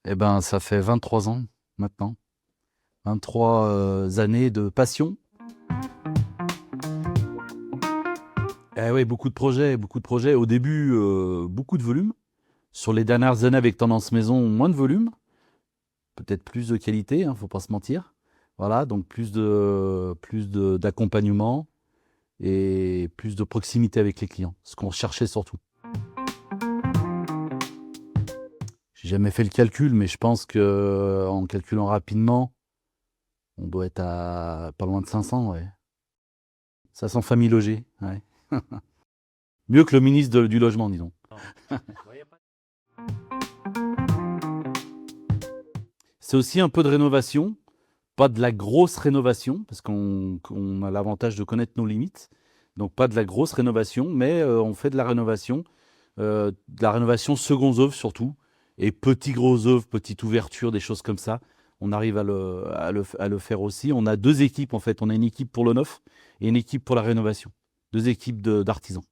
Eh ben, ça fait 23 ans maintenant. 23 années de passion. Eh oui, beaucoup de projets, beaucoup de projets. Au début, beaucoup de volume. Sur les dernières années, avec Tendance Maison, moins de volume. Peut-être plus de qualité, hein, faut pas se mentir. Voilà, donc d'accompagnement et plus de proximité avec les clients. Ce qu'on recherchait surtout. J'ai jamais fait le calcul, mais je pense que en calculant rapidement, on doit être à pas loin de 500, ouais. 500 familles logées, ouais. Mieux que le ministre du logement, disons. C'est aussi un peu de rénovation, pas de la grosse rénovation, parce qu'on a l'avantage de connaître nos limites. Donc pas de la grosse rénovation, mais on fait de la rénovation second œuvre surtout, et petit gros œuvre, petite ouverture, des choses comme ça. On arrive à le faire aussi. On a deux équipes en fait. On a une équipe pour le neuf et une équipe pour la rénovation. Deux équipes d'artisans.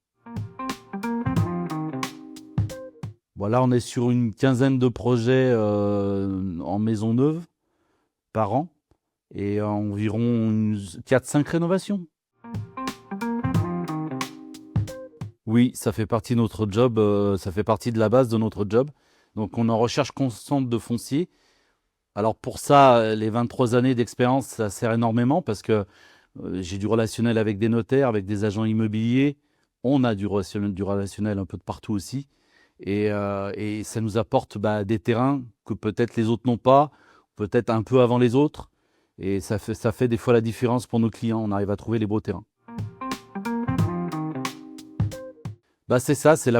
Voilà, on est sur une quinzaine de projets en maison neuve par an et environ 4-5 rénovations. Oui, ça fait partie de notre job, ça fait partie de la base de notre job. Donc on est en recherche constante de foncier. Alors pour ça, les 23 années d'expérience, ça sert énormément parce que j'ai du relationnel avec des notaires, avec des agents immobiliers. On a du relationnel un peu de partout aussi. Et ça nous apporte des terrains que peut-être les autres n'ont pas, peut-être un peu avant les autres. Et ça fait des fois la différence pour nos clients. On arrive à trouver les beaux terrains. C'est ça, c'est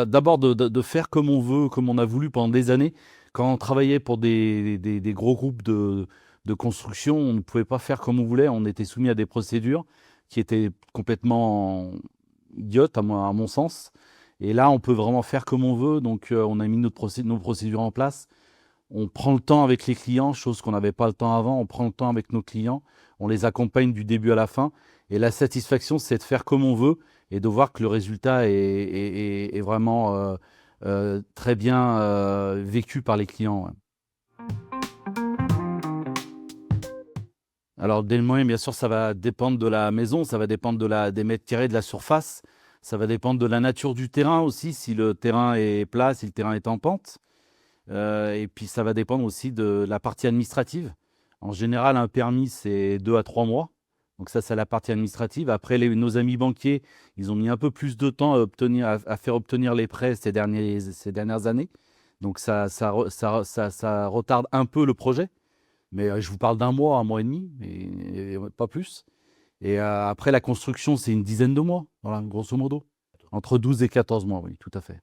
d'abord de faire comme on veut, comme on a voulu pendant des années. Quand on travaillait pour des gros groupes de construction, on ne pouvait pas faire comme on voulait. On était soumis à des procédures qui étaient complètement idiotes, à mon sens. Et là, on peut vraiment faire comme on veut. Donc, on a mis nos procédures en place. On prend le temps avec les clients, chose qu'on n'avait pas le temps avant. On prend le temps avec nos clients. On les accompagne du début à la fin. Et la satisfaction, c'est de faire comme on veut et de voir que le résultat est vraiment très bien vécu par les clients. Ouais. Alors, dès le moyen, bien sûr, ça va dépendre de la maison, ça va dépendre des mètres carrés, de la surface. Ça va dépendre de la nature du terrain aussi, si le terrain est plat, si le terrain est en pente. Et puis, ça va dépendre aussi de la partie administrative. En général, un permis, c'est 2 à 3 mois. Donc ça, c'est la partie administrative. Après, nos amis banquiers, ils ont mis un peu plus de temps à faire obtenir les prêts ces dernières années. Donc ça retarde un peu le projet. Mais je vous parle d'un mois, un mois et demi, et pas plus. Et après, la construction, c'est une dizaine de mois, voilà, grosso modo. Entre 12 et 14 mois, oui, tout à fait.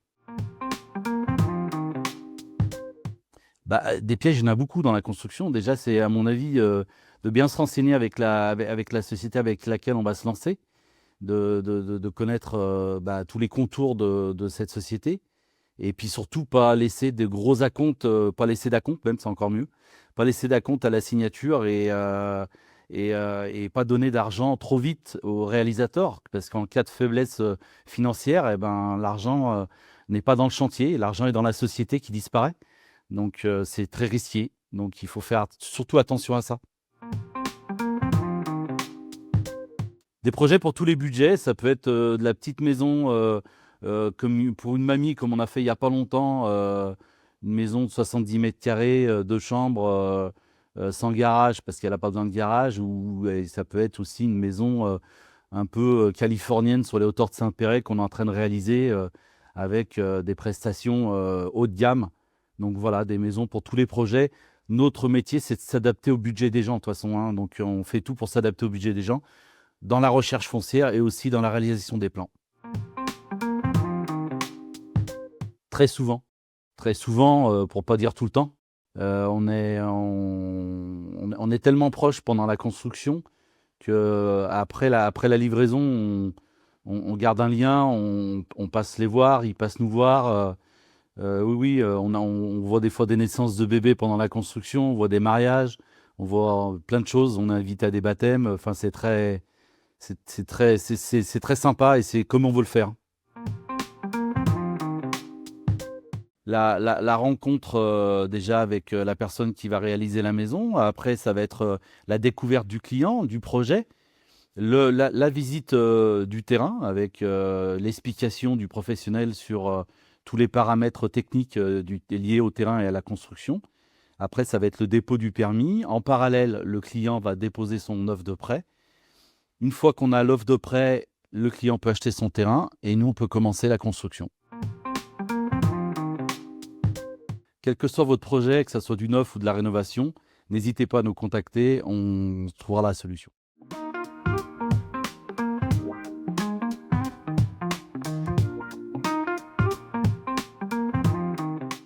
Des pièges, il y en a beaucoup dans la construction. Déjà, c'est à mon avis de bien se renseigner avec la société avec laquelle on va se lancer, de connaître tous les contours de cette société. Et puis surtout, pas laisser de gros acomptes, pas laisser d'acompte, même c'est encore mieux. Pas laisser d'acompte à la signature et pas donner d'argent trop vite au réalisateur. Parce qu'en cas de faiblesse financière, eh ben, l'argent n'est pas dans le chantier, l'argent est dans la société qui disparaît. Donc c'est très risqué. Donc il faut faire surtout attention à ça. Des projets pour tous les budgets, ça peut être de la petite maison comme pour une mamie, comme on a fait il n'y a pas longtemps, une maison de 70 mètres carrés, deux chambres, sans garage parce qu'elle n'a pas besoin de garage, ou et ça peut être aussi une maison un peu californienne sur les hauteurs de Saint-Péray qu'on est en train de réaliser avec des prestations haut de gamme. Donc voilà, des maisons pour tous les projets. Notre métier, c'est de s'adapter au budget des gens, de toute façon, hein. Donc on fait tout pour s'adapter au budget des gens dans la recherche foncière et aussi dans la réalisation des plans. Très souvent, très souvent, pour pas dire tout le temps. On est tellement proche pendant la construction que après la livraison, on garde un lien, on passe les voir, ils passent nous voir. Oui, oui, on voit des fois des naissances de bébés pendant la construction, on voit des mariages, on voit plein de choses, on est invité à des baptêmes. Enfin, c'est très sympa et c'est comme on veut le faire. la rencontre déjà avec la personne qui va réaliser la maison. Après, ça va être la découverte du client, du projet, la visite du terrain avec l'explication du professionnel sur tous les paramètres techniques liés au terrain et à la construction. Après, ça va être le dépôt du permis. En parallèle, le client va déposer son offre de prêt. Une fois qu'on a l'offre de prêt, le client peut acheter son terrain et nous, on peut commencer la construction. Quel que soit votre projet, que ce soit du neuf ou de la rénovation, n'hésitez pas à nous contacter, on trouvera la solution.